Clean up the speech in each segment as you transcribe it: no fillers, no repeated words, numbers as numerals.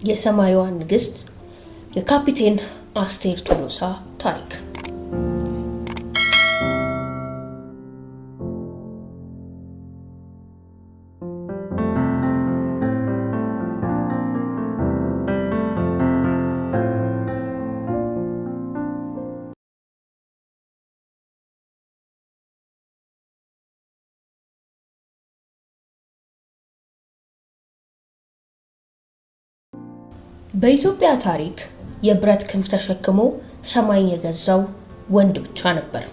የሰማይዋ ንግስት የካፒቴን አስቴር ቶሎሳ ታሪክ። በኢትዮጵያ ታሪክ የብረት ክንፍ ተሸክሞ ሰማይን የገዛው ወንድ ብቻ ነበር።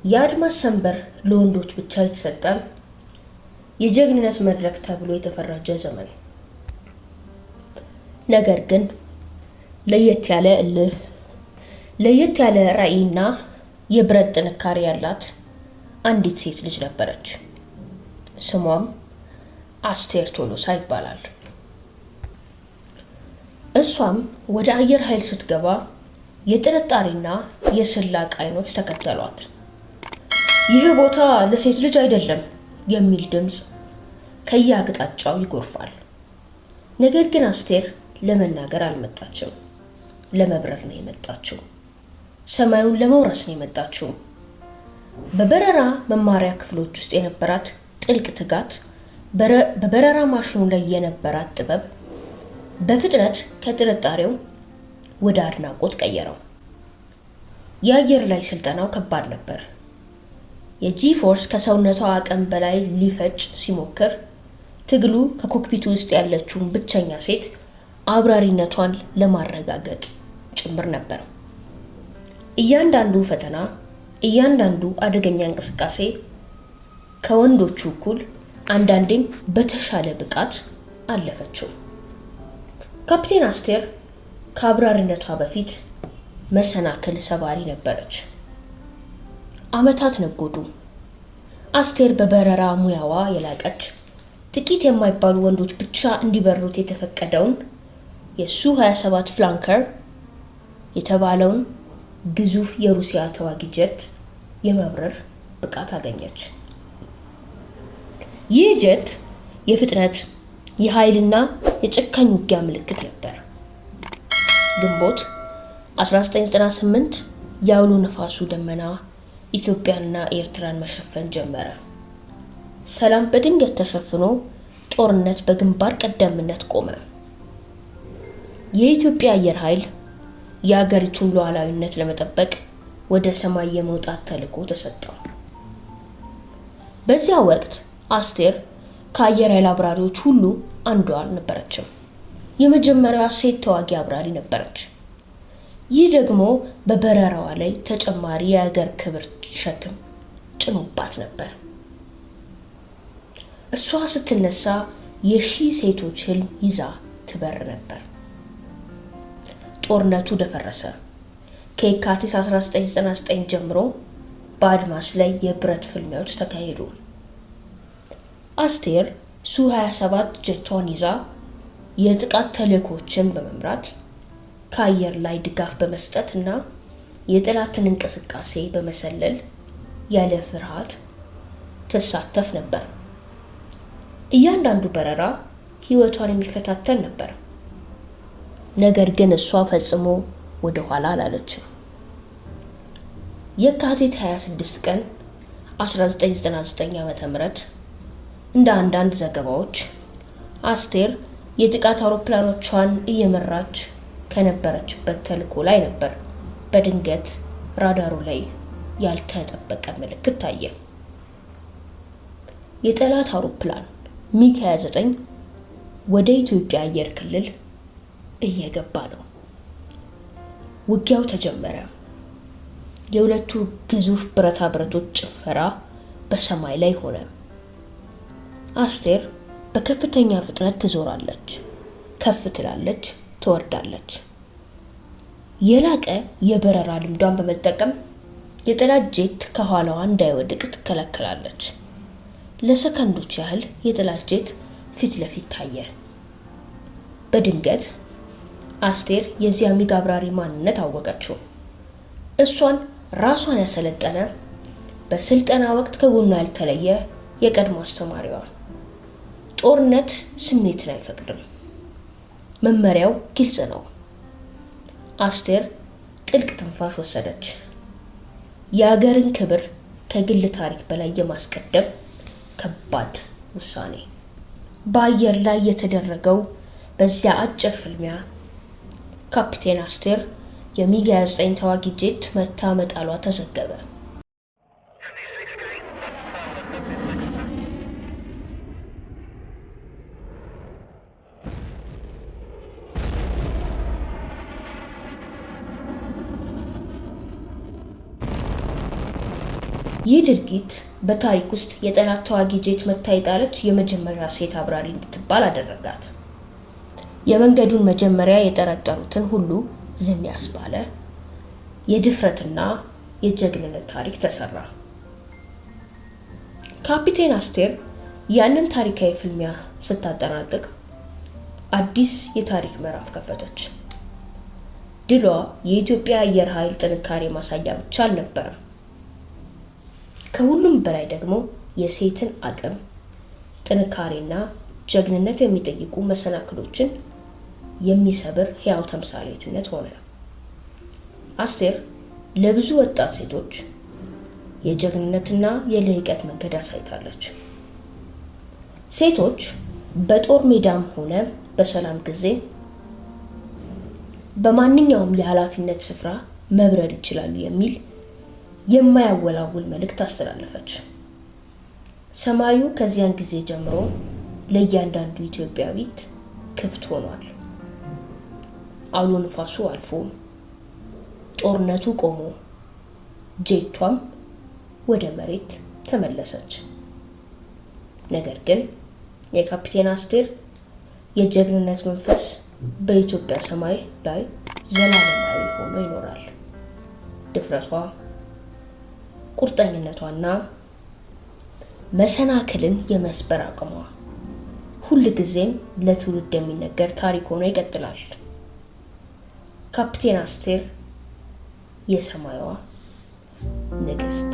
የአድማስ ሰንበር ለወንዶች ብቻ የተሰጠ የጀግንነት መድረክ ተብሎ የተፈረጀ ዘመን። ነገር ግን ለየት ያለ እልህ፣ ለየት ያለ ራዕይና የብረት ጥንካሬ ያላት አንዲት ሴት ልጅ ነበረች። ስሟም አስቴር ቶሎሳ ይባላል። እሷም ወደ አየር ኃይል ስትገባ የጥርጣሬና የስላቅ አይኖች ተከተሏት። ይህ ቦታ ለሴት ልጅ አይደለም የሚል ድምፅ ከየአቅጣጫው ይጎርፋል። ነገር ግን አስቴር ለመናገር አልመጣችም። ለመብረር ነው የመጣችው። ሰማዩን ለመውረስ ነው የመጣችው። በበረራ መማሪያ ክፍሎች ውስጥ የነበራት ጥልቅ ትጋት፣ በበረራ ማሽኑ ላይ የነበራት ጥበብ በፍጥነት ከጥርጣሬው ወደ አድናቆት ቀየረው። የአየር ላይ ስልጠናው ከባድ ነበር። የጂ ፎርስ ከሰውነቷ አቅም በላይ ሊፈጭ ሲሞክር፣ ትግሉ ከኮክፒቱ ውስጥ ያለችውን ብቸኛ ሴት አብራሪነቷን ለማረጋገጥ ጭምር ነበር። እያንዳንዱ ፈተና፣ እያንዳንዱ አደገኛ እንቅስቃሴ ከወንዶቹ እኩል አንዳንዴም በተሻለ ብቃት አለፈችው። ካፒቴን አስቴር ከአብራሪነቷ በፊት መሰናክል ሰባሪ ነበረች። ዓመታት ነጎዱ። አስቴር በበረራ ሙያዋ የላቀች፣ ጥቂት የማይባሉ ወንዶች ብቻ እንዲበሩት የተፈቀደውን የሱ-27 ፍላንከር የተባለውን ግዙፍ የሩሲያ ተዋጊ ጀት የመብረር ብቃት አገኘች። ይህ ጀት የፍጥነት፣ የኃይልና የጨካኝ ውጊያ ምልክት ነበር። ግንቦት 1998 የአውሎ ነፋሱ ደመና ኢትዮጵያና ኤርትራን መሸፈን ጀመረ። ሰላም በድንገት ተሸፍኖ ጦርነት በግንባር ቀደምትነት ቆመ። የኢትዮጵያ አየር ኃይል የአገሪቱን ሉዓላዊነት ለመጠበቅ ወደ ሰማይ የመውጣት ተልዕኮ ተሰጠው። በዚያ ወቅት አስቴር ከአየር ኃይል አብራሪዎች ሁሉ አንዷ አልነበረችም። የመጀመሪያዋ ሴት ተዋጊ አብራሪ ነበረች። ይህ ደግሞ በበረራዋ ላይ ተጨማሪ የአገር ክብር ሸክም ጭኖባት ነበር። እሷ ስትነሳ የሺህ ሴቶች ህልም ይዛ ትበር ነበር። ጦርነቱ ደፈረሰ። ከየካቲት 1999 ጀምሮ በአድማስ ላይ የብረት ፍልሚያዎች ተካሄዱ። አስቴር ሱ-27 ጀቷን ይዛ የጥቃት ተልዕኮችን በመምራት ከአየር ላይ ድጋፍ በመስጠት እና የጠላትን እንቅስቃሴ በመሰለል ያለ ፍርሃት ትሳተፍ ነበር። እያንዳንዱ በረራ ህይወቷን የሚፈታተን ነበር። ነገር ግን እሷ ፈጽሞ ወደ ኋላ አላለችም። የካቲት 26 ቀን 1999 ዓ.ም እንደ አንዳንድ ዘገባዎች አስቴር የጥቃት አውሮፕላኖቿን እየመራች ከነበረችበት ተልዕኮ ላይ ነበር በድንገት ራዳሩ ላይ ያልተጠበቀ ምልክት ታየ። የጠላት አውሮፕላን ሚግ 29 ወደ ኢትዮጵያ አየር ክልል እየገባ ነው። ውጊያው ተጀመረ። የሁለቱ ግዙፍ ብረታ ብረቶች ጭፈራ በሰማይ ላይ ሆነ። አስቴር በከፍተኛ ፍጥነት ትዞራለች፣ ከፍ ትላለች፣ ትወርዳለች። የላቀ የበረራ ልምዷን በመጠቀም የጠላት ጄት ከኋላዋ እንዳይወድቅ ትከላከላለች። ለሰከንዶች ያህል የጠላት ጄት ፊት ለፊት ታየ። በድንገት አስቴር የዚያ ሚግ አብራሪ ማንነት አወቀችው። ራሷን ያሰለጠነ በስልጠና ወቅት ከጎኗ ያልተለየ የቀድሞ አስተማሪዋ። ጦርነት ስሜትን አይፈቅድም። መመሪያው ግልጽ ነው። አስቴር ጥልቅ ትንፋሽ ወሰደች። የአገርን ክብር ከግል ታሪክ በላይ የማስቀደም ከባድ ውሳኔ። በአየር ላይ የተደረገው በዚያ አጭር ፍልሚያ ካፒቴን አስቴር የሚግ 29 ተዋጊ ጄት መታ መጣሏ ተዘገበ። ይህ ድርጊት በታሪክ ውስጥ የጠላት ተዋጊ ጄት መታ የጣለች የመጀመሪያ ሴት አብራሪ እንድትባል አደረጋት። የመንገዱን መጀመሪያ የጠረጠሩትን ሁሉ ዝም ያስባለ የድፍረትና የጀግንነት ታሪክ ተሰራ። ካፒቴን አስቴር ያንን ታሪካዊ ፍልሚያ ስታጠናቅቅ አዲስ የታሪክ ምዕራፍ ከፈተች። ድሏ የኢትዮጵያ አየር ኃይል ጥንካሬ ማሳያ ብቻ አልነበረም። ከሁሉም በላይ ደግሞ የሴትን አቅም፣ ጥንካሬና ጀግንነት የሚጠይቁ መሰናክሎችን የሚሰብር ሕያው ተምሳሌትነት ሆነ። አስቴር ለብዙ ወጣት ሴቶች የጀግንነትና የልህቀት መንገድ አሳይታለች። ሴቶች በጦር ሜዳም ሆነ በሰላም ጊዜ በማንኛውም የኃላፊነት ስፍራ መብረር ይችላሉ የሚል የማያወላውል መልእክት አስተላለፈች። ሰማዩ ከዚያን ጊዜ ጀምሮ ለእያንዳንዱ ኢትዮጵያዊት ክፍት ሆኗል። አውሎ ንፋሱ አልፎ ጦርነቱ ቆሞ ጄቷም ወደ መሬት ተመለሰች። ነገር ግን የካፒቴን አስቴር የጀግንነት መንፈስ በኢትዮጵያ ሰማይ ላይ ዘላለማዊ ሆኖ ይኖራል። ድፍረቷ፣ ቁርጠኝነቷና መሰናክልን የመስበር አቅሟ ሁልጊዜም ለትውልድ የሚነገር ታሪክ ሆኖ ይቀጥላል። ካፒቴን አስቴር የሰማይዋ ንግስት።